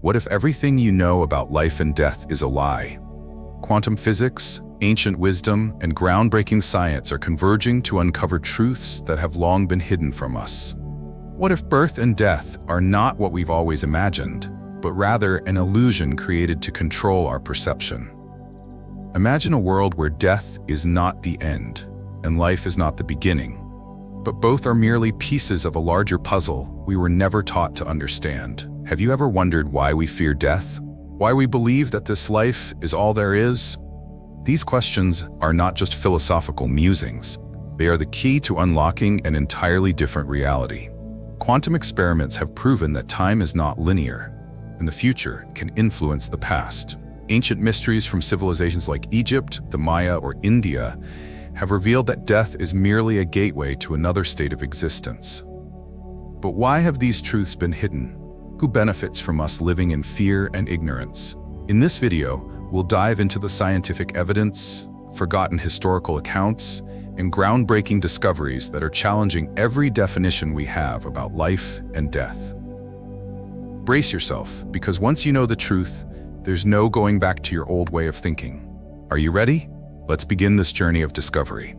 What if everything you know about life and death is a lie? Quantum physics, ancient wisdom, and groundbreaking science are converging to uncover truths that have long been hidden from us. What if birth and death are not what we've always imagined, but rather an illusion created to control our perception? Imagine a world where death is not the end, and life is not the beginning, but both are merely pieces of a larger puzzle we were never taught to understand. Have you ever wondered why we fear death? Why we believe that this life is all there is? These questions are not just philosophical musings. They are the key to unlocking an entirely different reality. Quantum experiments have proven that time is not linear, and the future can influence the past. Ancient mysteries from civilizations like Egypt, the Maya, or India have revealed that death is merely a gateway to another state of existence. But why have these truths been hidden? Who benefits from us living in fear and ignorance? In this video, we'll dive into the scientific evidence, forgotten historical accounts, and groundbreaking discoveries that are challenging every definition we have about life and death. Brace yourself, because once you know the truth, there's no going back to your old way of thinking. Are you ready? Let's begin this journey of discovery.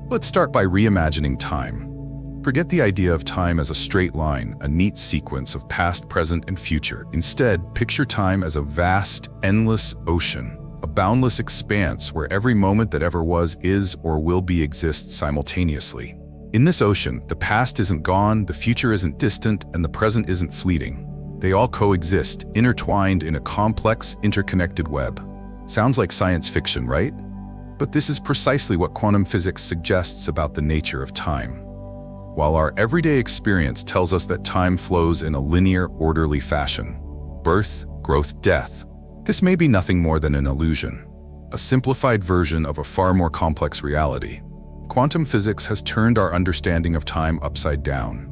Let's start by reimagining time. Forget the idea of time as a straight line, a neat sequence of past, present, and future. Instead, picture time as a vast, endless ocean, a boundless expanse where every moment that ever was, is, or will be exists simultaneously. In this ocean, the past isn't gone, the future isn't distant, and the present isn't fleeting. They all coexist, intertwined in a complex, interconnected web. Sounds like science fiction, right? But this is precisely what quantum physics suggests about the nature of time. While our everyday experience tells us that time flows in a linear, orderly fashion, birth, growth, death, this may be nothing more than an illusion, a simplified version of a far more complex reality. Quantum physics has turned our understanding of time upside down.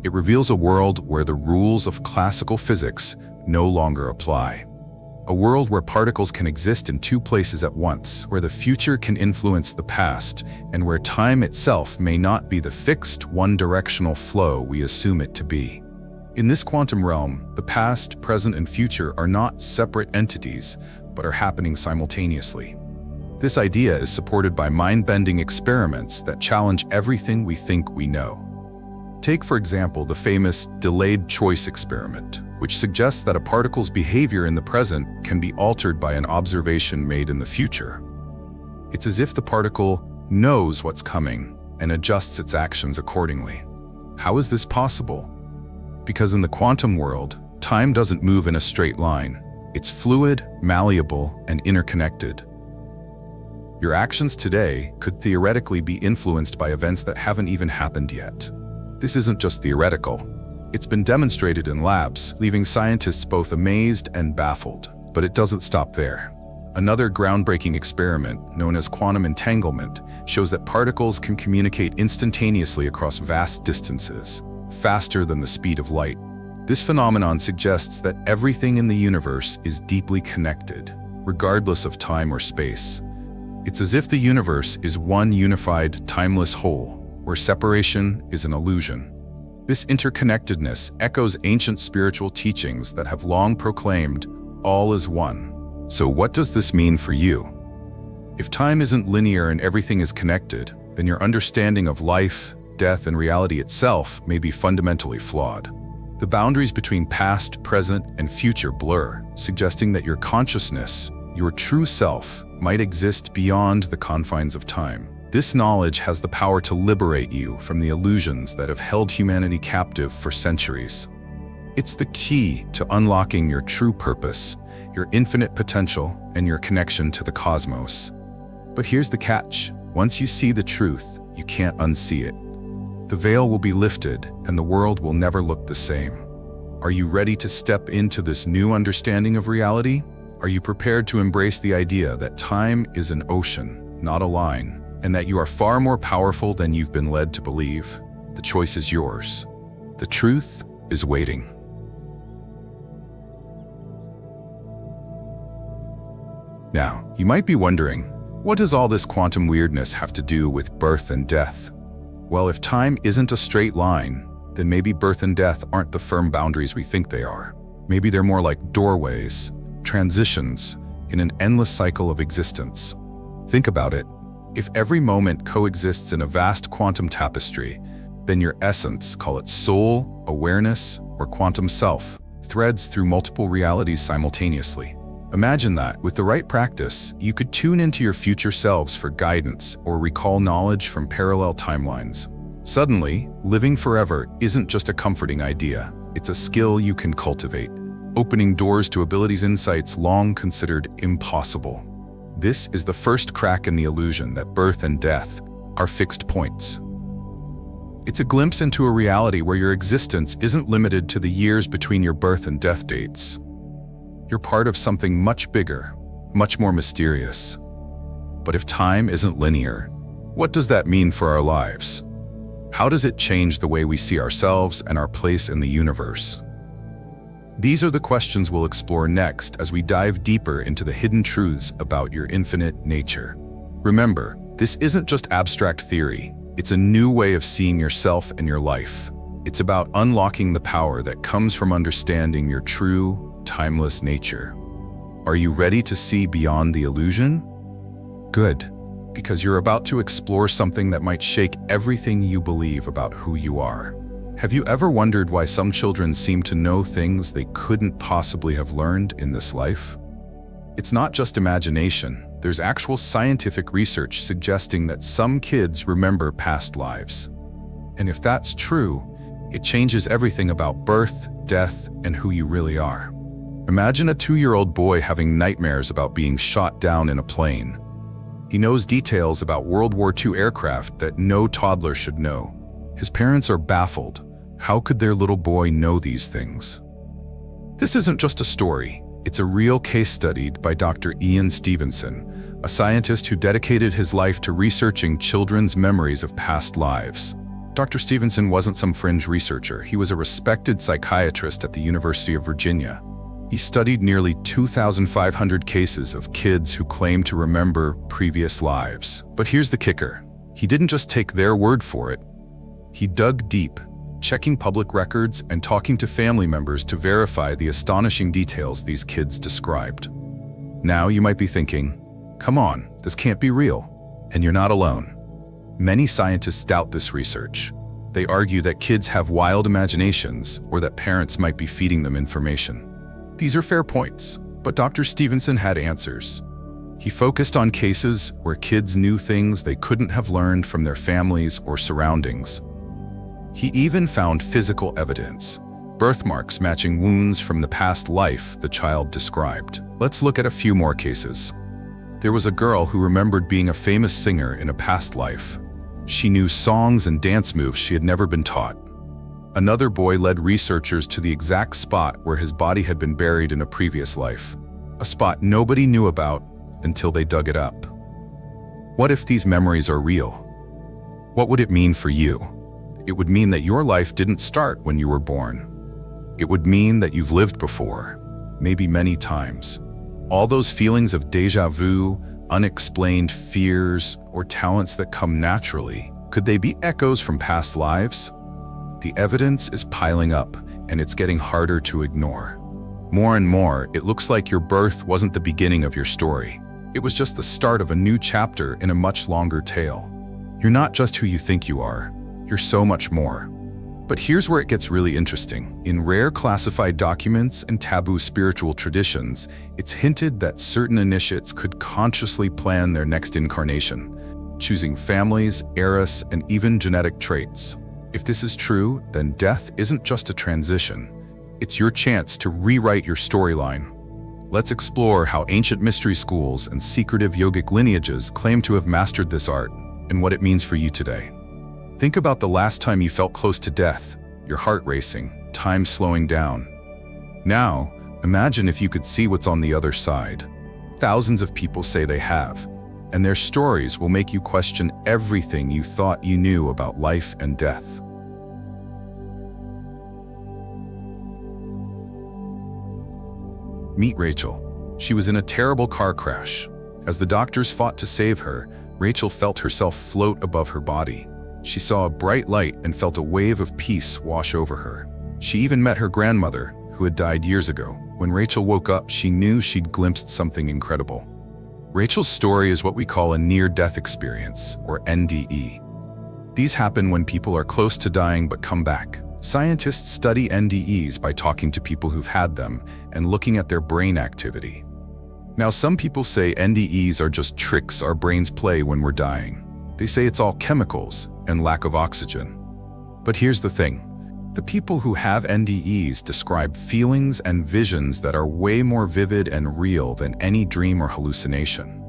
It reveals a world where the rules of classical physics no longer apply. A world where particles can exist in two places at once, where the future can influence the past, and where time itself may not be the fixed, one-directional flow we assume it to be. In this quantum realm, the past, present, and future are not separate entities, but are happening simultaneously. This idea is supported by mind-bending experiments that challenge everything we think we know. Take, for example, the famous delayed choice experiment, which suggests that a particle's behavior in the present can be altered by an observation made in the future. It's as if the particle knows what's coming and adjusts its actions accordingly. How is this possible? Because in the quantum world, time doesn't move in a straight line. It's fluid, malleable, and interconnected. Your actions today could theoretically be influenced by events that haven't even happened yet. This isn't just theoretical. It's been demonstrated in labs, leaving scientists both amazed and baffled. But it doesn't stop there. Another groundbreaking experiment, known as quantum entanglement, shows that particles can communicate instantaneously across vast distances, faster than the speed of light. This phenomenon suggests that everything in the universe is deeply connected, regardless of time or space. It's as if the universe is one unified, timeless whole, where separation is an illusion. This interconnectedness echoes ancient spiritual teachings that have long proclaimed, all is one. So what does this mean for you? If time isn't linear and everything is connected, then your understanding of life, death, and reality itself may be fundamentally flawed. The boundaries between past, present, and future blur, suggesting that your consciousness, your true self, might exist beyond the confines of time. This knowledge has the power to liberate you from the illusions that have held humanity captive for centuries. It's the key to unlocking your true purpose, your infinite potential, and your connection to the cosmos. But here's the catch. Once you see the truth, you can't unsee it. The veil will be lifted, and the world will never look the same. Are you ready to step into this new understanding of reality? Are you prepared to embrace the idea that time is an ocean, not a line, and that you are far more powerful than you've been led to believe? The choice is yours. The truth is waiting. Now, you might be wondering, what does all this quantum weirdness have to do with birth and death? Well, if time isn't a straight line, then maybe birth and death aren't the firm boundaries we think they are. Maybe they're more like doorways, transitions, in an endless cycle of existence. Think about it. If every moment coexists in a vast quantum tapestry, then your essence, call it soul, awareness, or quantum self, threads through multiple realities simultaneously. Imagine that, with the right practice, you could tune into your future selves for guidance or recall knowledge from parallel timelines. Suddenly, living forever isn't just a comforting idea, it's a skill you can cultivate, opening doors to abilities and insights long considered impossible. This is the first crack in the illusion that birth and death are fixed points. It's a glimpse into a reality where your existence isn't limited to the years between your birth and death dates. You're part of something much bigger, much more mysterious. But if time isn't linear, what does that mean for our lives? How does it change the way we see ourselves and our place in the universe? These are the questions we'll explore next as we dive deeper into the hidden truths about your infinite nature. Remember, this isn't just abstract theory. It's a new way of seeing yourself and your life. It's about unlocking the power that comes from understanding your true, timeless nature. Are you ready to see beyond the illusion? Good, because you're about to explore something that might shake everything you believe about who you are. Have you ever wondered why some children seem to know things they couldn't possibly have learned in this life? It's not just imagination. There's actual scientific research suggesting that some kids remember past lives. And if that's true, it changes everything about birth, death, and who you really are. Imagine a 2-year-old boy having nightmares about being shot down in a plane. He knows details about World War II aircraft that no toddler should know. His parents are baffled. How could their little boy know these things? This isn't just a story. It's a real case studied by Dr. Ian Stevenson, a scientist who dedicated his life to researching children's memories of past lives. Dr. Stevenson wasn't some fringe researcher. He was a respected psychiatrist at the University of Virginia. He studied nearly 2,500 cases of kids who claimed to remember previous lives. But here's the kicker. He didn't just take their word for it. He dug deep, checking public records and talking to family members to verify the astonishing details these kids described. Now you might be thinking, come on, this can't be real. And you're not alone. Many scientists doubt this research. They argue that kids have wild imaginations or that parents might be feeding them information. These are fair points, but Dr. Stevenson had answers. He focused on cases where kids knew things they couldn't have learned from their families or surroundings. He even found physical evidence, birthmarks matching wounds from the past life the child described. Let's look at a few more cases. There was a girl who remembered being a famous singer in a past life. She knew songs and dance moves she had never been taught. Another boy led researchers to the exact spot where his body had been buried in a previous life, a spot nobody knew about until they dug it up. What if these memories are real? What would it mean for you? It would mean that your life didn't start when you were born. It would mean that you've lived before, maybe many times. All those feelings of déjà vu, unexplained fears, or talents that come naturally, could they be echoes from past lives? The evidence is piling up, and it's getting harder to ignore. More and more, it looks like your birth wasn't the beginning of your story. It was just the start of a new chapter in a much longer tale. You're not just who you think you are. You're so much more. But here's where it gets really interesting. In rare classified documents and taboo spiritual traditions, it's hinted that certain initiates could consciously plan their next incarnation, choosing families, eras, and even genetic traits. If this is true, then death isn't just a transition. It's your chance to rewrite your storyline. Let's explore how ancient mystery schools and secretive yogic lineages claim to have mastered this art and what it means for you today. Think about the last time you felt close to death, your heart racing, time slowing down. Now, imagine if you could see what's on the other side. Thousands of people say they have, and their stories will make you question everything you thought you knew about life and death. Meet Rachel. She was in a terrible car crash. As the doctors fought to save her, Rachel felt herself float above her body. She saw a bright light and felt a wave of peace wash over her. She even met her grandmother, who had died years ago. When Rachel woke up, she knew she'd glimpsed something incredible. Rachel's story is what we call a near-death experience, or NDE. These happen when people are close to dying but come back. Scientists study NDEs by talking to people who've had them and looking at their brain activity. Now, some people say NDEs are just tricks our brains play when we're dying. They say it's all chemicals and lack of oxygen. But here's the thing. The people who have NDEs describe feelings and visions that are way more vivid and real than any dream or hallucination.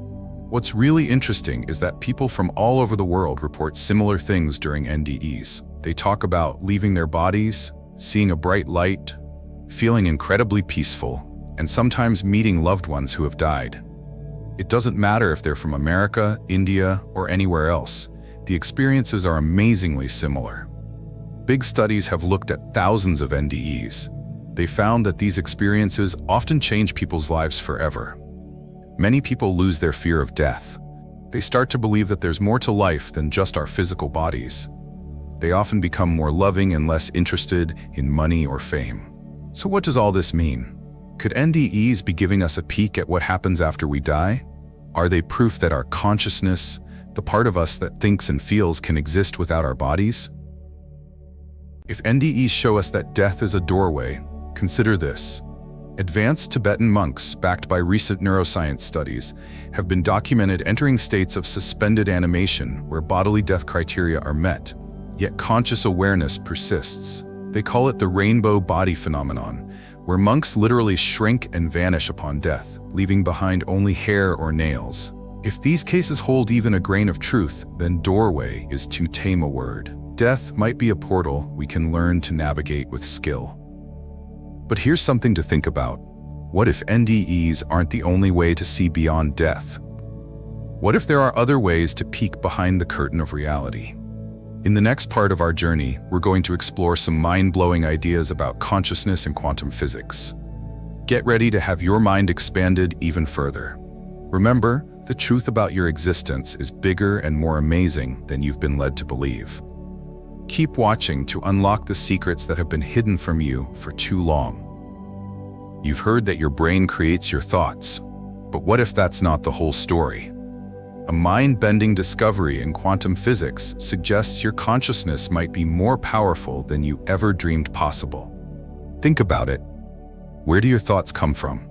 What's really interesting is that people from all over the world report similar things during NDEs. They talk about leaving their bodies, seeing a bright light, feeling incredibly peaceful, and sometimes meeting loved ones who have died. It doesn't matter if they're from America, India, or anywhere else. The experiences are amazingly similar. Big studies have looked at thousands of NDEs. They found that these experiences often change people's lives forever. Many people lose their fear of death. They start to believe that there's more to life than just our physical bodies. They often become more loving and less interested in money or fame. So what does all this mean? Could NDEs be giving us a peek at what happens after we die? Are they proof that our consciousness, the part of us that thinks and feels, can exist without our bodies? If NDEs show us that death is a doorway, consider this. Advanced Tibetan monks, backed by recent neuroscience studies, have been documented entering states of suspended animation where bodily death criteria are met, yet conscious awareness persists. They call it the rainbow body phenomenon, where monks literally shrink and vanish upon death, leaving behind only hair or nails. If these cases hold even a grain of truth, then doorway is too tame a word. Death might be a portal we can learn to navigate with skill. But here's something to think about. What if NDEs aren't the only way to see beyond death? What if there are other ways to peek behind the curtain of reality? In the next part of our journey, we're going to explore some mind-blowing ideas about consciousness and quantum physics. Get ready to have your mind expanded even further. Remember, the truth about your existence is bigger and more amazing than you've been led to believe. Keep watching to unlock the secrets that have been hidden from you for too long. You've heard that your brain creates your thoughts, but what if that's not the whole story? A mind-bending discovery in quantum physics suggests your consciousness might be more powerful than you ever dreamed possible. Think about it. Where do your thoughts come from?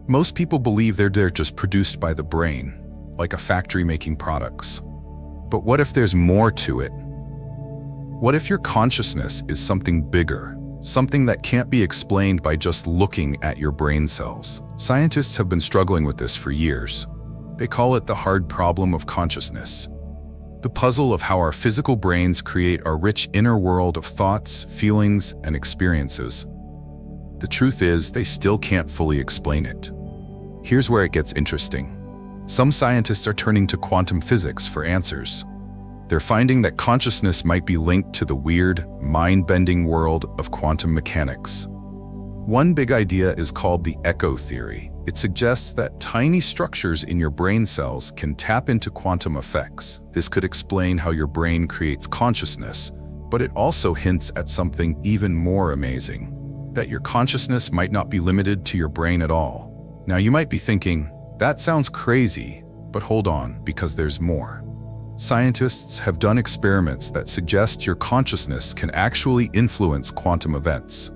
Most people believe they're just produced by the brain, like a factory making products. But what if there's more to it? What if your consciousness is something bigger, something that can't be explained by just looking at your brain cells? Scientists have been struggling with this for years. They call it the hard problem of consciousness, the puzzle of how our physical brains create our rich inner world of thoughts, feelings, and experiences. The truth is, they still can't fully explain it. Here's where it gets interesting. Some scientists are turning to quantum physics for answers. They're finding that consciousness might be linked to the weird, mind-bending world of quantum mechanics. One big idea is called the echo theory. It suggests that tiny structures in your brain cells can tap into quantum effects. This could explain how your brain creates consciousness, but it also hints at something even more amazing, that your consciousness might not be limited to your brain at all. Now you might be thinking, that sounds crazy, but hold on, because there's more. Scientists have done experiments that suggest your consciousness can actually influence quantum events.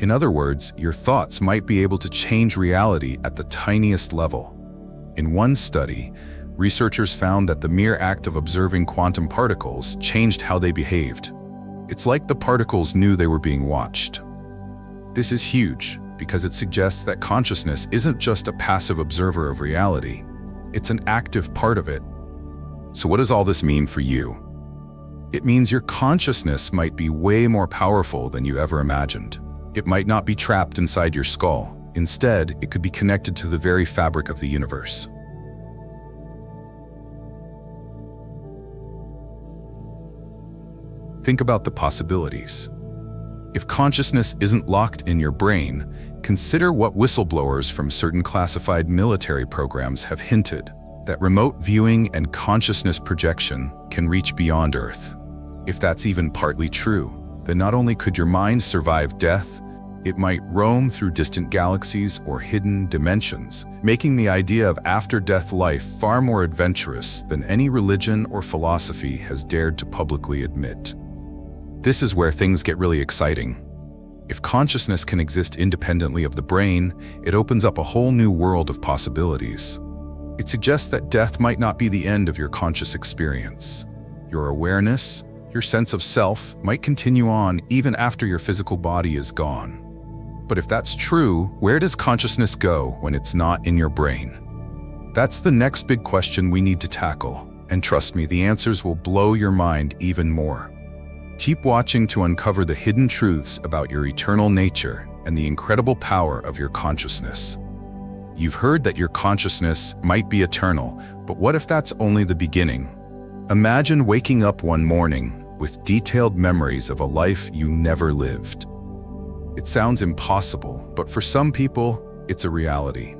In other words, your thoughts might be able to change reality at the tiniest level. In one study, researchers found that the mere act of observing quantum particles changed how they behaved. It's like the particles knew they were being watched. This is huge because it suggests that consciousness isn't just a passive observer of reality. It's an active part of it. So what does all this mean for you? It means your consciousness might be way more powerful than you ever imagined. It might not be trapped inside your skull. Instead, it could be connected to the very fabric of the universe. Think about the possibilities. If consciousness isn't locked in your brain, consider what whistleblowers from certain classified military programs have hinted, that remote viewing and consciousness projection can reach beyond Earth. If that's even partly true, then not only could your mind survive death, it might roam through distant galaxies or hidden dimensions, making the idea of after-death life far more adventurous than any religion or philosophy has dared to publicly admit. This is where things get really exciting. If consciousness can exist independently of the brain, it opens up a whole new world of possibilities. It suggests that death might not be the end of your conscious experience. Your awareness, your sense of self, might continue on even after your physical body is gone. But if that's true, where does consciousness go when it's not in your brain? That's the next big question we need to tackle, and trust me, the answers will blow your mind even more. Keep watching to uncover the hidden truths about your eternal nature and the incredible power of your consciousness. You've heard that your consciousness might be eternal, but what if that's only the beginning? Imagine waking up one morning with detailed memories of a life you never lived. It sounds impossible, but for some people, it's a reality.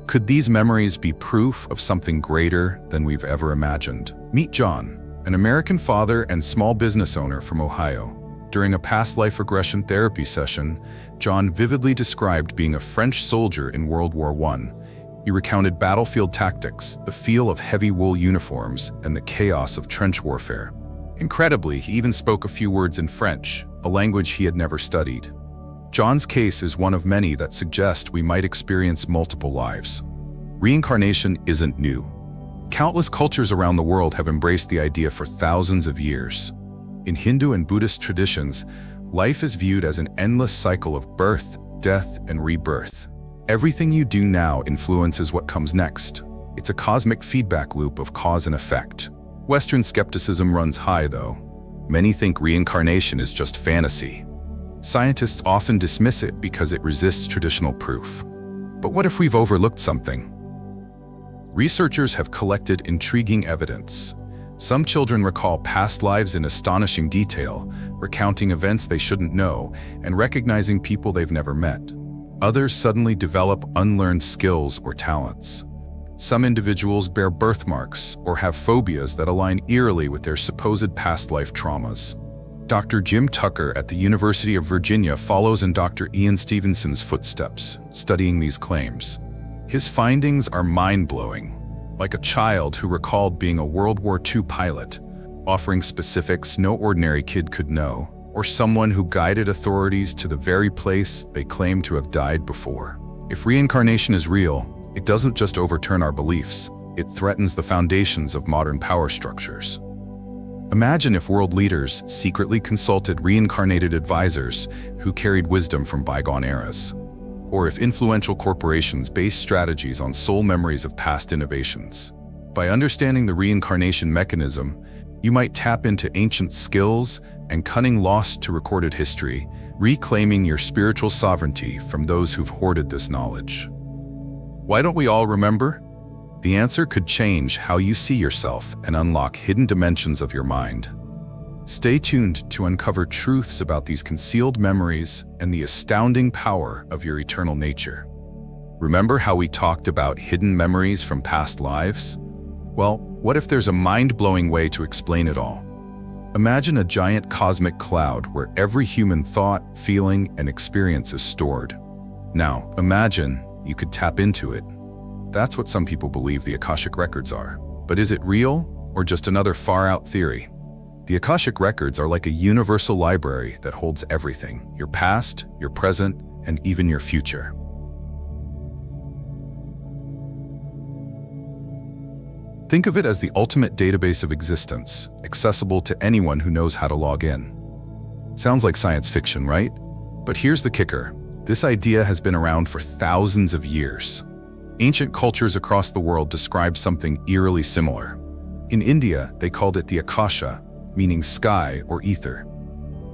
Could these memories be proof of something greater than we've ever imagined? Meet John, an American father and small business owner from Ohio. During a past life regression therapy session, John vividly described being a French soldier in World War I. He recounted battlefield tactics, the feel of heavy wool uniforms, and the chaos of trench warfare. Incredibly, he even spoke a few words in French, a language he had never studied. John's case is one of many that suggest we might experience multiple lives. Reincarnation isn't new. Countless cultures around the world have embraced the idea for thousands of years. In Hindu and Buddhist traditions, life is viewed as an endless cycle of birth, death, and rebirth. Everything you do now influences what comes next. It's a cosmic feedback loop of cause and effect. Western skepticism runs high, though. Many think reincarnation is just fantasy. Scientists often dismiss it because it resists traditional proof. But what if we've overlooked something? Researchers have collected intriguing evidence. Some children recall past lives in astonishing detail, recounting events they shouldn't know and recognizing people they've never met. Others suddenly develop unlearned skills or talents. Some individuals bear birthmarks or have phobias that align eerily with their supposed past life traumas. Dr. Jim Tucker at the University of Virginia follows in Dr. Ian Stevenson's footsteps, studying these claims. His findings are mind-blowing, like a child who recalled being a World War II pilot, offering specifics no ordinary kid could know, or someone who guided authorities to the very place they claim to have died before. If reincarnation is real, it doesn't just overturn our beliefs, it threatens the foundations of modern power structures. Imagine if world leaders secretly consulted reincarnated advisors who carried wisdom from bygone eras. Or if influential corporations based strategies on soul memories of past innovations. By understanding the reincarnation mechanism, you might tap into ancient skills and cunning lost to recorded history, reclaiming your spiritual sovereignty from those who've hoarded this knowledge. Why don't we all remember? The answer could change how you see yourself and unlock hidden dimensions of your mind. Stay tuned to uncover truths about these concealed memories and the astounding power of your eternal nature. Remember how we talked about hidden memories from past lives? Well, what if there's a mind-blowing way to explain it all? Imagine a giant cosmic cloud where every human thought, feeling, and experience is stored. Now, imagine you could tap into it. That's what some people believe the akashic records are. But is it real, or just another far-out theory? The akashic records are like a universal library that holds everything: your past, your present, and even your future. Think of it as the ultimate database of existence, accessible to anyone who knows how to log in. Sounds like science fiction, right? But here's the kicker. This idea has been around for thousands of years. Ancient cultures across the world describe something eerily similar. In India, they called it the Akasha, meaning sky or ether.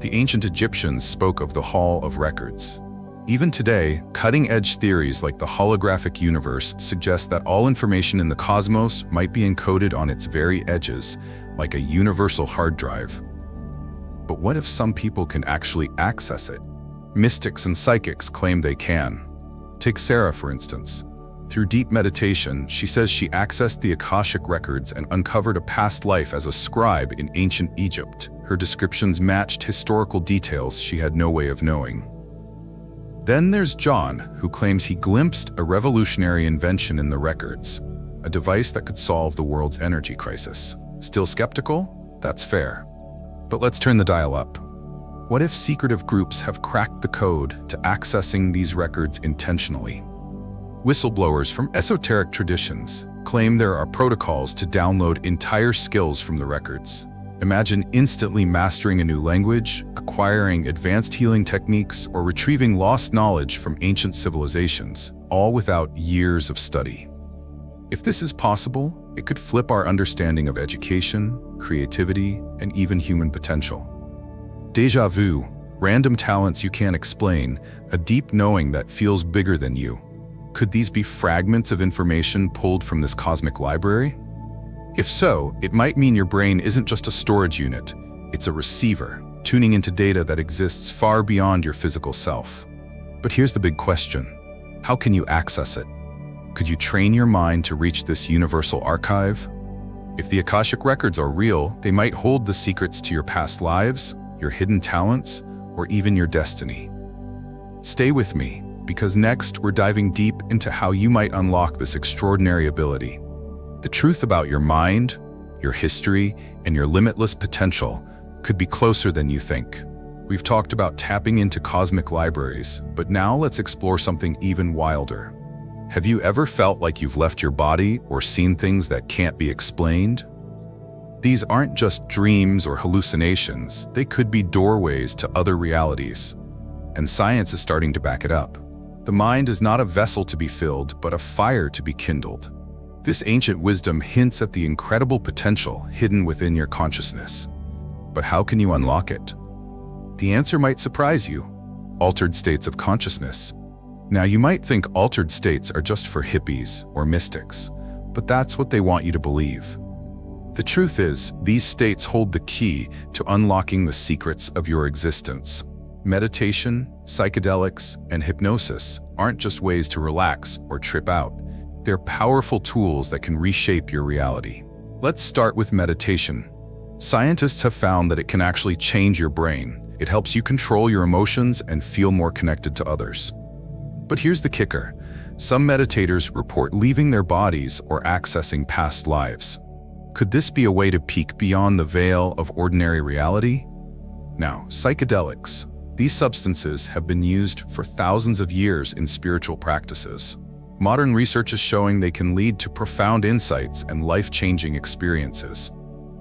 The ancient Egyptians spoke of the Hall of Records. Even today, cutting-edge theories like the holographic universe suggest that all information in the cosmos might be encoded on its very edges, like a universal hard drive. But what if some people can actually access it? Mystics and psychics claim they can. Take Sarah, for instance. Through deep meditation, she says she accessed the akashic records and uncovered a past life as a scribe in ancient Egypt. Her descriptions matched historical details she had no way of knowing. Then there's John, who claims he glimpsed a revolutionary invention in the records, a device that could solve the world's energy crisis. Still skeptical? That's fair. But let's turn the dial up. What if secretive groups have cracked the code to accessing these records intentionally? Whistleblowers from esoteric traditions claim there are protocols to download entire skills from the records. Imagine instantly mastering a new language, acquiring advanced healing techniques, or retrieving lost knowledge from ancient civilizations, all without years of study. If this is possible, it could flip our understanding of education, creativity, and even human potential. Déjà vu, random talents you can't explain, a deep knowing that feels bigger than you. Could these be fragments of information pulled from this cosmic library? If so, it might mean your brain isn't just a storage unit, it's a receiver, tuning into data that exists far beyond your physical self. But here's the big question. How can you access it? Could you train your mind to reach this universal archive? If the Akashic records are real, they might hold the secrets to your past lives, your hidden talents, or even your destiny. Stay with me, because next we're diving deep into how you might unlock this extraordinary ability. The truth about your mind, your history, and your limitless potential could be closer than you think. We've talked about tapping into cosmic libraries, but now let's explore something even wilder. Have you ever felt like you've left your body or seen things that can't be explained? These aren't just dreams or hallucinations, they could be doorways to other realities. And science is starting to back it up. The mind is not a vessel to be filled, but a fire to be kindled. This ancient wisdom hints at the incredible potential hidden within your consciousness. But how can you unlock it? The answer might surprise you. Altered states of consciousness. Now, you might think altered states are just for hippies or mystics, but that's what they want you to believe. The truth is, these states hold the key to unlocking the secrets of your existence. Meditation, psychedelics, and hypnosis aren't just ways to relax or trip out. They're powerful tools that can reshape your reality. Let's start with meditation. Scientists have found that it can actually change your brain. It helps you control your emotions and feel more connected to others. But here's the kicker. Some meditators report leaving their bodies or accessing past lives. Could this be a way to peek beyond the veil of ordinary reality? Now, psychedelics. These substances have been used for thousands of years in spiritual practices. Modern research is showing they can lead to profound insights and life-changing experiences.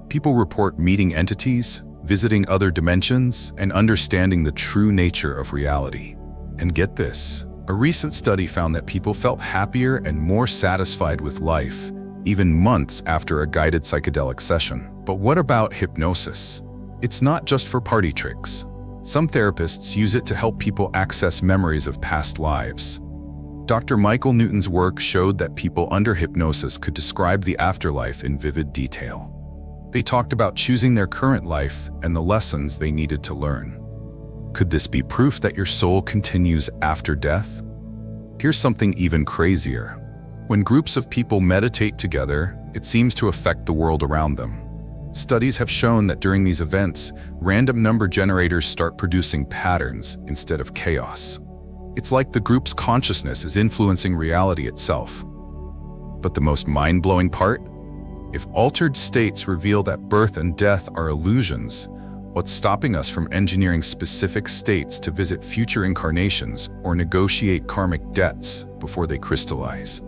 People report meeting entities, visiting other dimensions, and understanding the true nature of reality. And get this, a recent study found that people felt happier and more satisfied with life, even months after a guided psychedelic session. But what about hypnosis? It's not just for party tricks. Some therapists use it to help people access memories of past lives. Dr. Michael Newton's work showed that people under hypnosis could describe the afterlife in vivid detail. They talked about choosing their current life and the lessons they needed to learn. Could this be proof that your soul continues after death? Here's something even crazier. When groups of people meditate together, it seems to affect the world around them. Studies have shown that during these events, random number generators start producing patterns instead of chaos. It's like the group's consciousness is influencing reality itself. But the most mind-blowing part? If altered states reveal that birth and death are illusions, what's stopping us from engineering specific states to visit future incarnations or negotiate karmic debts before they crystallize?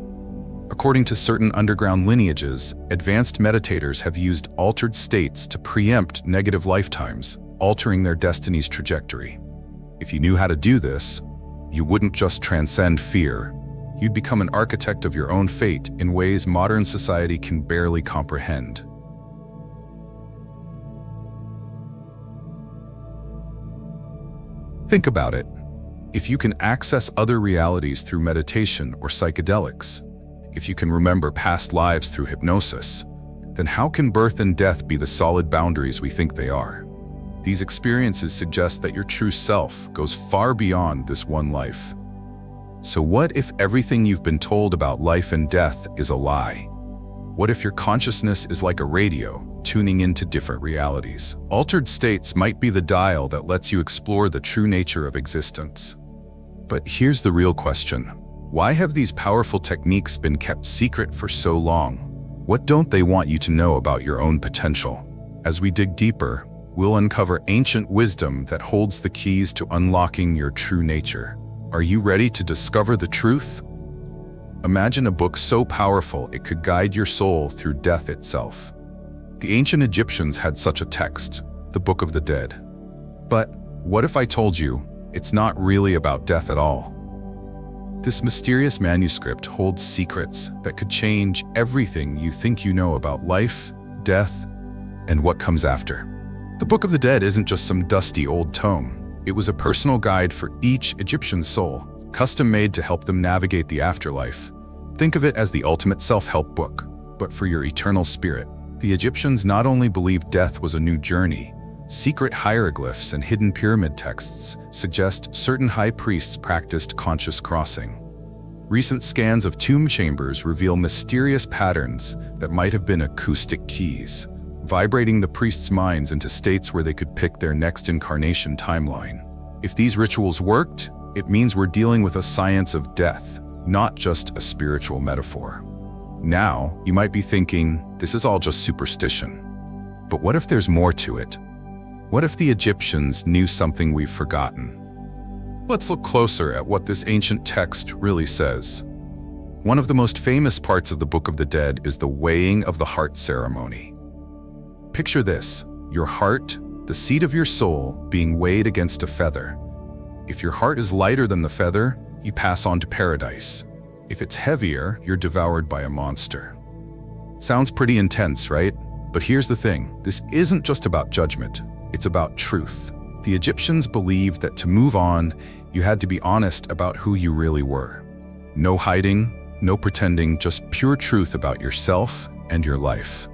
According to certain underground lineages, advanced meditators have used altered states to preempt negative lifetimes, altering their destiny's trajectory. If you knew how to do this, you wouldn't just transcend fear. You'd become an architect of your own fate in ways modern society can barely comprehend. Think about it. If you can access other realities through meditation or psychedelics, if you can remember past lives through hypnosis, then how can birth and death be the solid boundaries we think they are? These experiences suggest that your true self goes far beyond this one life. So what if everything you've been told about life and death is a lie? What if your consciousness is like a radio, tuning into different realities? Altered states might be the dial that lets you explore the true nature of existence. But here's the real question. Why have these powerful techniques been kept secret for so long? What don't they want you to know about your own potential? As we dig deeper, we'll uncover ancient wisdom that holds the keys to unlocking your true nature. Are you ready to discover the truth? Imagine a book so powerful it could guide your soul through death itself. The ancient Egyptians had such a text, the Book of the Dead. But what if I told you it's not really about death at all? This mysterious manuscript holds secrets that could change everything you think you know about life, death, and what comes after. The Book of the Dead isn't just some dusty old tome. It was a personal guide for each Egyptian soul, custom-made to help them navigate the afterlife. Think of it as the ultimate self-help book, but for your eternal spirit. The Egyptians not only believed death was a new journey. Secret hieroglyphs and hidden pyramid texts suggest certain high priests practiced conscious crossing. Recent scans of tomb chambers reveal mysterious patterns that might have been acoustic keys, vibrating the priests' minds into states where they could pick their next incarnation timeline. If these rituals worked, it means we're dealing with a science of death, not just a spiritual metaphor. Now, you might be thinking, this is all just superstition. But what if there's more to it? What if the Egyptians knew something we've forgotten? Let's look closer at what this ancient text really says. One of the most famous parts of the Book of the Dead is the weighing of the heart ceremony. Picture this, your heart, the seat of your soul, being weighed against a feather. If your heart is lighter than the feather, you pass on to paradise. If it's heavier, you're devoured by a monster. Sounds pretty intense, right? But here's the thing, this isn't just about judgment, it's about truth. The Egyptians believed that to move on, you had to be honest about who you really were. No hiding, no pretending, just pure truth about yourself and your life.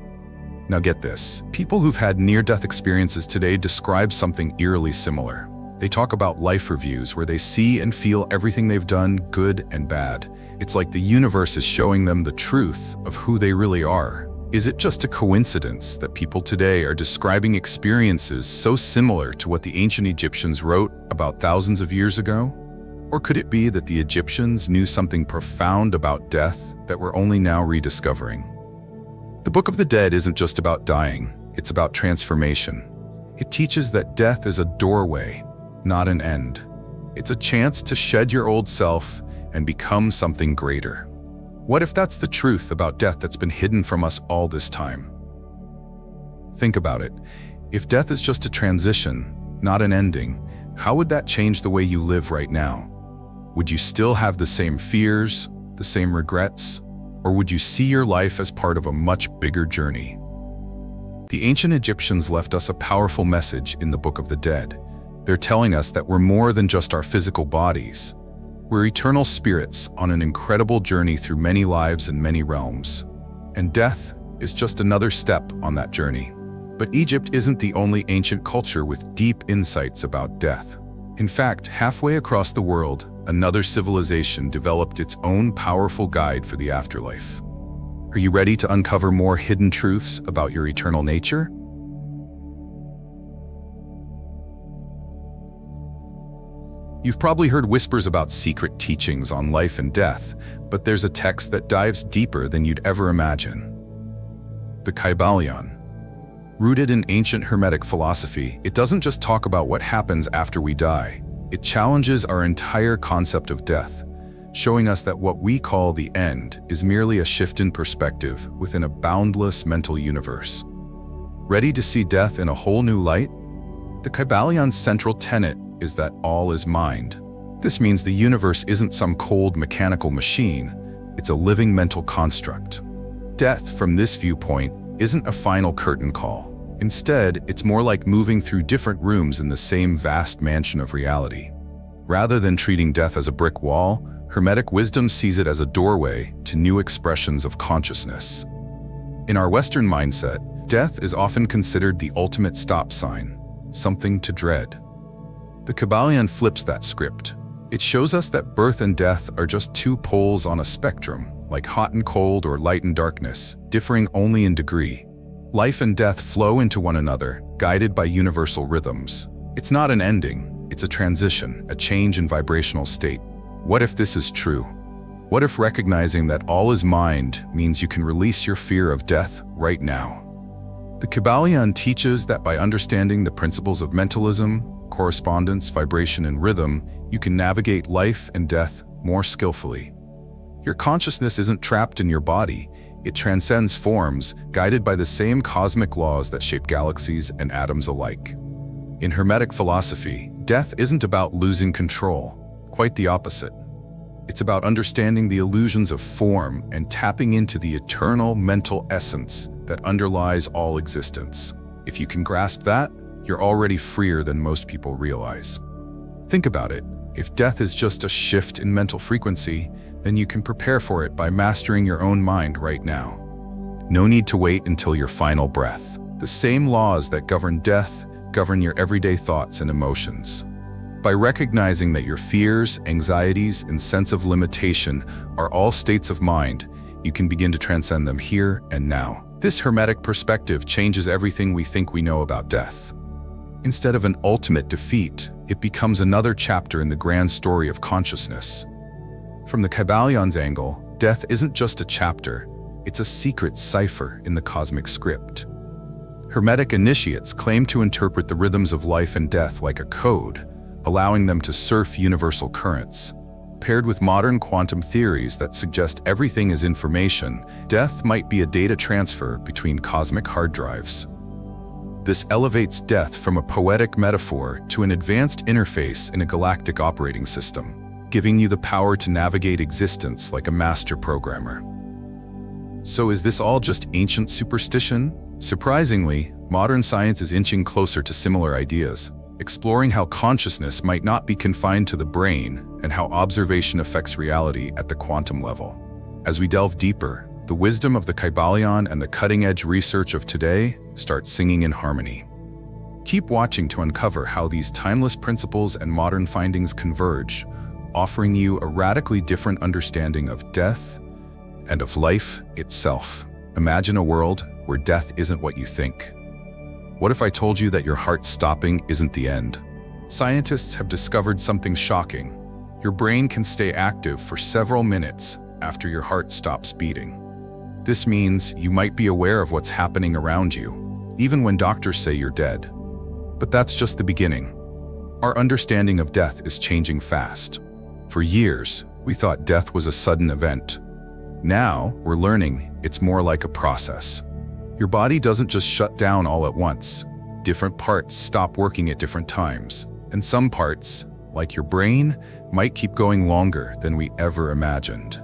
Now get this, people who've had near-death experiences today describe something eerily similar. They talk about life reviews where they see and feel everything they've done, good and bad. It's like the universe is showing them the truth of who they really are. Is it just a coincidence that people today are describing experiences so similar to what the ancient Egyptians wrote about thousands of years ago? Or could it be that the Egyptians knew something profound about death that we're only now rediscovering? The Book of the Dead isn't just about dying, it's about transformation. It teaches that death is a doorway, not an end. It's a chance to shed your old self and become something greater. What if that's the truth about death that's been hidden from us all this time? Think about it. If death is just a transition, not an ending, how would that change the way you live right now? Would you still have the same fears, the same regrets, or would you see your life as part of a much bigger journey? The ancient Egyptians left us a powerful message in the Book of the Dead. They're telling us that we're more than just our physical bodies. We're eternal spirits on an incredible journey through many lives and many realms. And death is just another step on that journey. But Egypt isn't the only ancient culture with deep insights about death. In fact, halfway across the world, another civilization developed its own powerful guide for the afterlife. Are you ready to uncover more hidden truths about your eternal nature? You've probably heard whispers about secret teachings on life and death, but there's a text that dives deeper than you'd ever imagine. The Kybalion. Rooted in ancient Hermetic philosophy, it doesn't just talk about what happens after we die. It challenges our entire concept of death, showing us that what we call the end is merely a shift in perspective within a boundless mental universe. Ready to see death in a whole new light? The Kybalion's central tenet is that all is mind. This means the universe isn't some cold mechanical machine, it's a living mental construct. Death, from this viewpoint, isn't a final curtain call. Instead, it's more like moving through different rooms in the same vast mansion of reality. Rather than treating death as a brick wall, Hermetic wisdom sees it as a doorway to new expressions of consciousness. In our Western mindset, death is often considered the ultimate stop sign, something to dread. The Kybalion flips that script. It shows us that birth and death are just two poles on a spectrum, like hot and cold or light and darkness, differing only in degree. Life and death flow into one another, guided by universal rhythms. It's not an ending, it's a transition, a change in vibrational state. What if this is true? What if recognizing that all is mind means you can release your fear of death right now? The Kybalion teaches that by understanding the principles of mentalism, correspondence, vibration, and rhythm, you can navigate life and death more skillfully. Your consciousness isn't trapped in your body, it transcends forms, guided by the same cosmic laws that shape galaxies and atoms alike. In Hermetic philosophy, death isn't about losing control, quite the opposite. It's about understanding the illusions of form and tapping into the eternal mental essence that underlies all existence. If you can grasp that, you're already freer than most people realize. Think about it. If death is just a shift in mental frequency, then you can prepare for it by mastering your own mind right now. No need to wait until your final breath. The same laws that govern death govern your everyday thoughts and emotions. By recognizing that your fears, anxieties, and sense of limitation are all states of mind, you can begin to transcend them here and now. This Hermetic perspective changes everything we think we know about death. Instead of an ultimate defeat, it becomes another chapter in the grand story of consciousness. From the Kybalion's angle, death isn't just a chapter, it's a secret cipher in the cosmic script. Hermetic initiates claim to interpret the rhythms of life and death like a code, allowing them to surf universal currents. Paired with modern quantum theories that suggest everything is information, death might be a data transfer between cosmic hard drives. This elevates death from a poetic metaphor to an advanced interface in a galactic operating system, giving you the power to navigate existence like a master programmer. So is this all just ancient superstition? Surprisingly, modern science is inching closer to similar ideas, exploring how consciousness might not be confined to the brain and how observation affects reality at the quantum level. As we delve deeper, the wisdom of the Kybalion and the cutting-edge research of today start singing in harmony. Keep watching to uncover how these timeless principles and modern findings converge, offering you a radically different understanding of death and of life itself. Imagine a world where death isn't what you think. What if I told you that your heart stopping isn't the end? Scientists have discovered something shocking. Your brain can stay active for several minutes after your heart stops beating. This means you might be aware of what's happening around you, even when doctors say you're dead. But that's just the beginning. Our understanding of death is changing fast. For years, we thought death was a sudden event. Now, we're learning it's more like a process. Your body doesn't just shut down all at once. Different parts stop working at different times. And some parts, like your brain, might keep going longer than we ever imagined.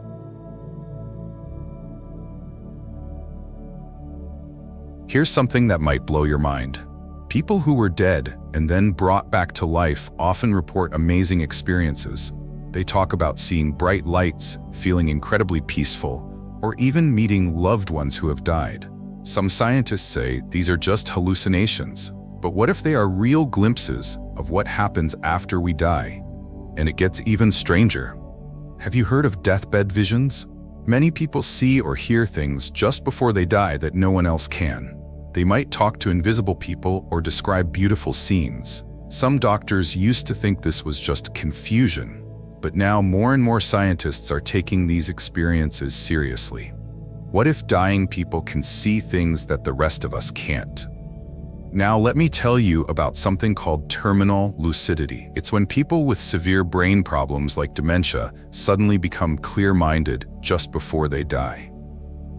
Here's something that might blow your mind. People who were dead and then brought back to life often report amazing experiences. They talk about seeing bright lights, feeling incredibly peaceful, or even meeting loved ones who have died. Some scientists say these are just hallucinations, but what if they are real glimpses of what happens after we die? And it gets even stranger. Have you heard of deathbed visions? Many people see or hear things just before they die that no one else can. They might talk to invisible people or describe beautiful scenes. Some doctors used to think this was just confusion, but now more and more scientists are taking these experiences seriously. What if dying people can see things that the rest of us can't? Now let me tell you about something called terminal lucidity. It's when people with severe brain problems like dementia suddenly become clear-minded just before they die.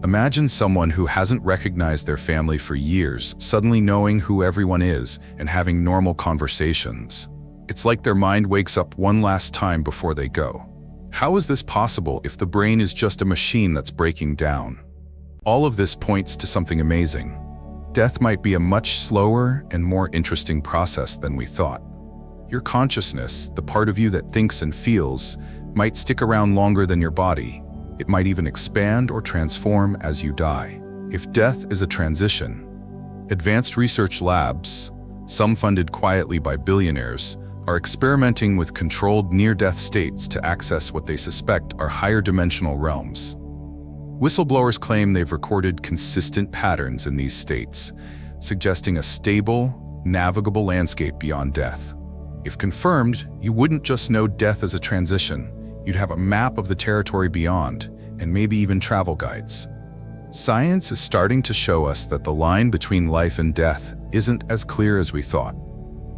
Imagine someone who hasn't recognized their family for years suddenly knowing who everyone is and having normal conversations. It's like their mind wakes up one last time before they go. How is this possible if the brain is just a machine that's breaking down? All of this points to something amazing. Death might be a much slower and more interesting process than we thought. Your consciousness, the part of you that thinks and feels, might stick around longer than your body. It might even expand or transform as you die. If death is a transition, advanced research labs, some funded quietly by billionaires, are experimenting with controlled near-death states to access what they suspect are higher dimensional realms. Whistleblowers claim they've recorded consistent patterns in these states, suggesting a stable, navigable landscape beyond death. If confirmed, you wouldn't just know death as a transition, you'd have a map of the territory beyond, and maybe even travel guides. Science is starting to show us that the line between life and death isn't as clear as we thought.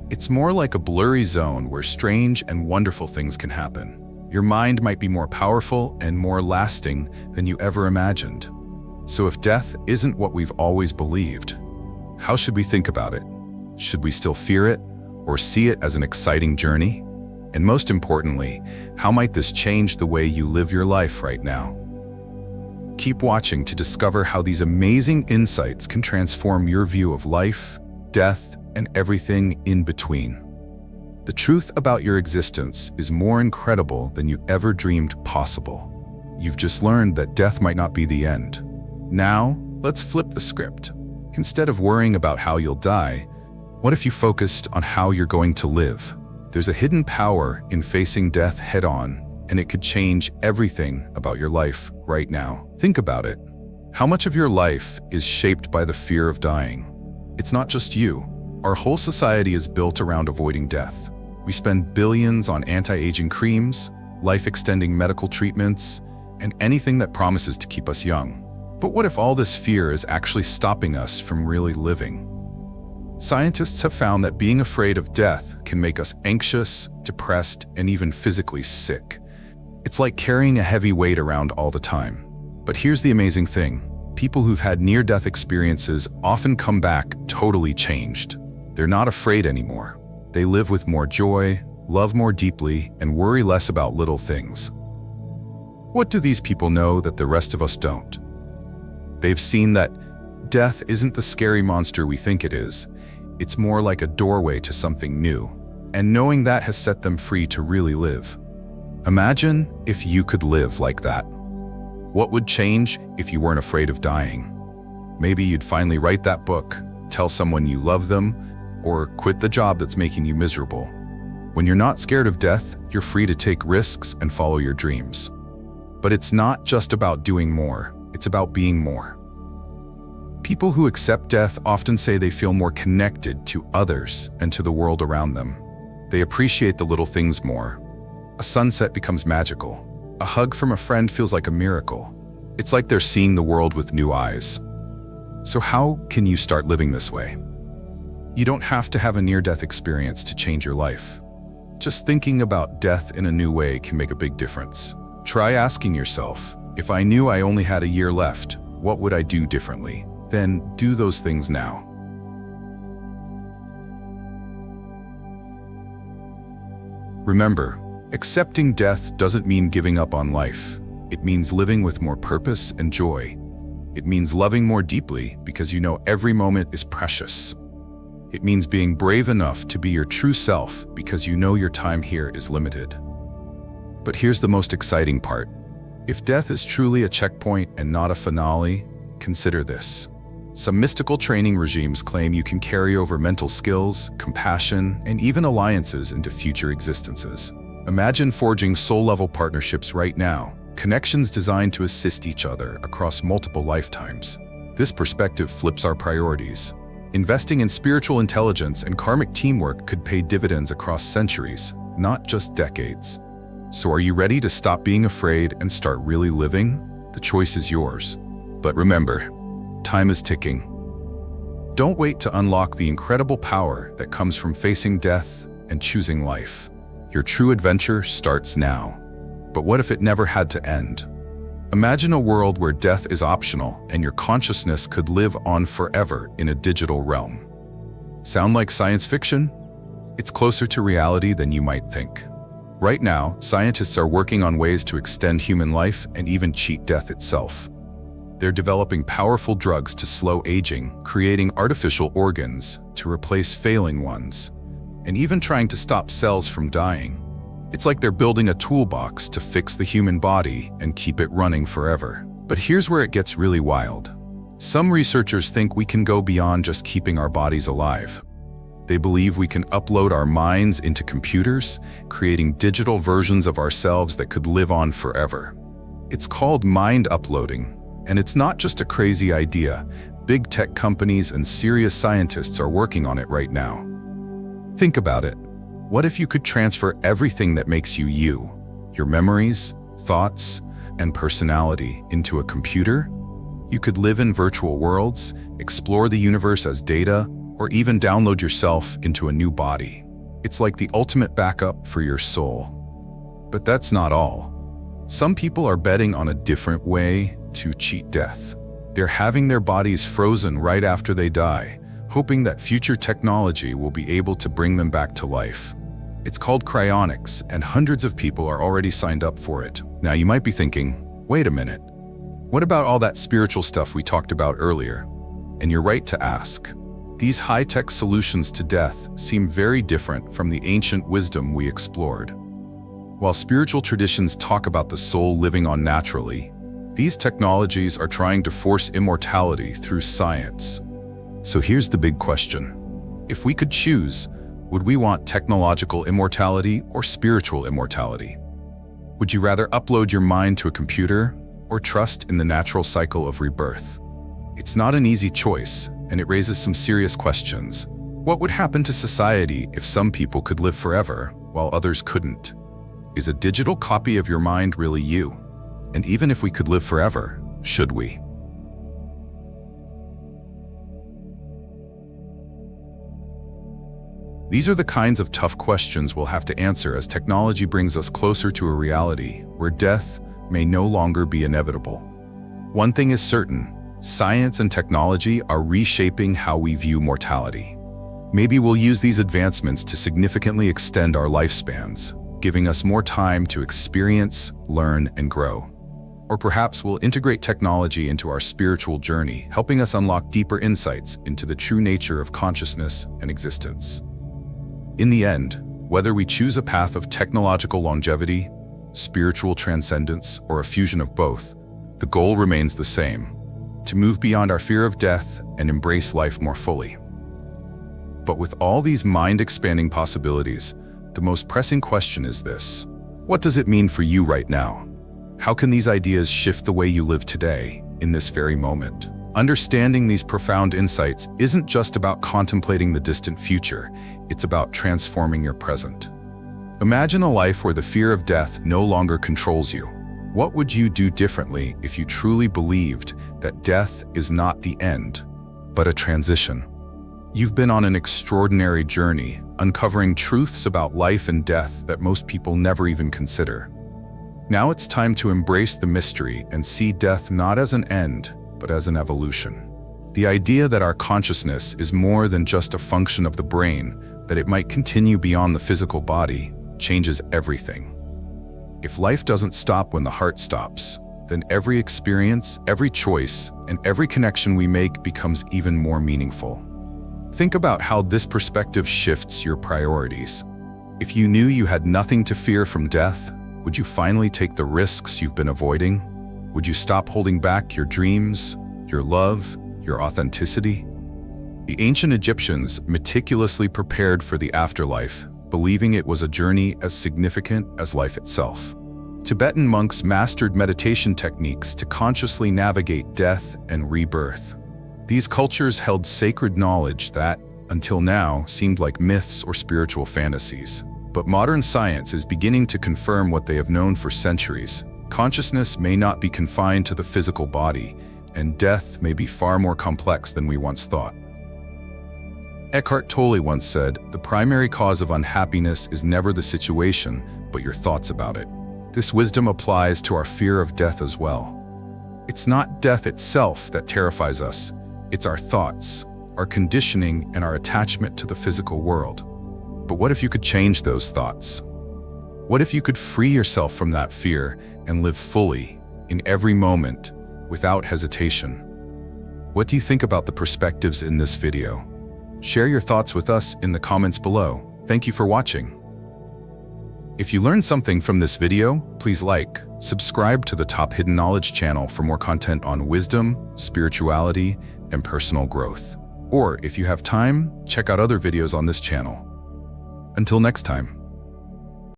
It's more like a blurry zone where strange and wonderful things can happen. Your mind might be more powerful and more lasting than you ever imagined. So if death isn't what we've always believed, how should we think about it? Should we still fear it, or see it as an exciting journey? And most importantly, how might this change the way you live your life right now? Keep watching to discover how these amazing insights can transform your view of life, death, and everything in between. The truth about your existence is more incredible than you ever dreamed possible. You've just learned that death might not be the end. Now, let's flip the script. Instead of worrying about how you'll die, what if you focused on how you're going to live? There's a hidden power in facing death head-on, and it could change everything about your life right now. Think about it. How much of your life is shaped by the fear of dying? It's not just you. Our whole society is built around avoiding death. We spend billions on anti-aging creams, life-extending medical treatments, and anything that promises to keep us young. But what if all this fear is actually stopping us from really living? Scientists have found that being afraid of death can make us anxious, depressed, and even physically sick. It's like carrying a heavy weight around all the time. But here's the amazing thing. People who've had near-death experiences often come back totally changed. They're not afraid anymore. They live with more joy, love more deeply, and worry less about little things. What do these people know that the rest of us don't? They've seen that death isn't the scary monster we think it is. It's more like a doorway to something new. And knowing that has set them free to really live. Imagine if you could live like that. What would change if you weren't afraid of dying? Maybe you'd finally write that book, tell someone you love them, or quit the job that's making you miserable. When you're not scared of death, you're free to take risks and follow your dreams. But it's not just about doing more, it's about being more. People who accept death often say they feel more connected to others and to the world around them. They appreciate the little things more. A sunset becomes magical. A hug from a friend feels like a miracle. It's like they're seeing the world with new eyes. So how can you start living this way? You don't have to have a near-death experience to change your life. Just thinking about death in a new way can make a big difference. Try asking yourself, if I knew I only had a year left, what would I do differently? Then do those things now. Remember, accepting death doesn't mean giving up on life. It means living with more purpose and joy. It means loving more deeply because you know every moment is precious. It means being brave enough to be your true self because you know your time here is limited. But here's the most exciting part. If death is truly a checkpoint and not a finale, consider this. Some mystical training regimes claim you can carry over mental skills, compassion, and even alliances into future existences. Imagine forging soul-level partnerships right now, connections designed to assist each other across multiple lifetimes. This perspective flips our priorities. Investing in spiritual intelligence and karmic teamwork could pay dividends across centuries, not just decades. So are you ready to stop being afraid and start really living? The choice is yours. But remember, time is ticking. Don't wait to unlock the incredible power that comes from facing death and choosing life. Your true adventure starts now. But what if it never had to end? Imagine a world where death is optional and your consciousness could live on forever in a digital realm. Sound like science fiction? It's closer to reality than you might think. Right now, scientists are working on ways to extend human life and even cheat death itself. They're developing powerful drugs to slow aging, creating artificial organs to replace failing ones, and even trying to stop cells from dying. It's like they're building a toolbox to fix the human body and keep it running forever. But here's where it gets really wild. Some researchers think we can go beyond just keeping our bodies alive. They believe we can upload our minds into computers, creating digital versions of ourselves that could live on forever. It's called mind uploading, and it's not just a crazy idea. Big tech companies and serious scientists are working on it right now. Think about it. What if you could transfer everything that makes you you, your memories, thoughts, and personality into a computer? You could live in virtual worlds, explore the universe as data, or even download yourself into a new body. It's like the ultimate backup for your soul. But that's not all. Some people are betting on a different way to cheat death. They're having their bodies frozen right after they die, hoping that future technology will be able to bring them back to life. It's called cryonics, and hundreds of people are already signed up for it. Now you might be thinking, wait a minute, what about all that spiritual stuff we talked about earlier? And you're right to ask. These high-tech solutions to death seem very different from the ancient wisdom we explored. While spiritual traditions talk about the soul living on naturally, these technologies are trying to force immortality through science. So here's the big question. If we could choose, would we want technological immortality or spiritual immortality? Would you rather upload your mind to a computer or trust in the natural cycle of rebirth? It's not an easy choice, and it raises some serious questions. What would happen to society if some people could live forever while others couldn't? Is a digital copy of your mind really you? And even if we could live forever, should we? These are the kinds of tough questions we'll have to answer as technology brings us closer to a reality where death may no longer be inevitable. One thing is certain, science and technology are reshaping how we view mortality. Maybe we'll use these advancements to significantly extend our lifespans, giving us more time to experience, learn, and grow. Or perhaps we'll integrate technology into our spiritual journey, helping us unlock deeper insights into the true nature of consciousness and existence. In the end, whether we choose a path of technological longevity, spiritual transcendence, or a fusion of both, the goal remains the same: to move beyond our fear of death and embrace life more fully. But with all these mind-expanding possibilities, the most pressing question is this: what does it mean for you right now? How can these ideas shift the way you live today, in this very moment? Understanding these profound insights isn't just about contemplating the distant future, it's about transforming your present. Imagine a life where the fear of death no longer controls you. What would you do differently if you truly believed that death is not the end, but a transition? You've been on an extraordinary journey, uncovering truths about life and death that most people never even consider. Now it's time to embrace the mystery and see death not as an end, but as an evolution. The idea that our consciousness is more than just a function of the brain, that it might continue beyond the physical body, changes everything. If life doesn't stop when the heart stops, then every experience, every choice, and every connection we make becomes even more meaningful. Think about how this perspective shifts your priorities. If you knew you had nothing to fear from death, would you finally take the risks you've been avoiding? Would you stop holding back your dreams, your love, your authenticity? The ancient Egyptians meticulously prepared for the afterlife, believing it was a journey as significant as life itself. Tibetan monks mastered meditation techniques to consciously navigate death and rebirth. These cultures held sacred knowledge that, until now, seemed like myths or spiritual fantasies. But modern science is beginning to confirm what they have known for centuries. Consciousness may not be confined to the physical body, and death may be far more complex than we once thought. Eckhart Tolle once said, "The primary cause of unhappiness is never the situation, but your thoughts about it." This wisdom applies to our fear of death as well. It's not death itself that terrifies us, it's our thoughts, our conditioning, and our attachment to the physical world. But what if you could change those thoughts? What if you could free yourself from that fear and live fully, in every moment, without hesitation? What do you think about the perspectives in this video? Share your thoughts with us in the comments below. Thank you for watching. If you learned something from this video, please like, subscribe to the Top Hidden Knowledge channel for more content on wisdom, spirituality, and personal growth. Or if you have time, check out other videos on this channel. Until next time.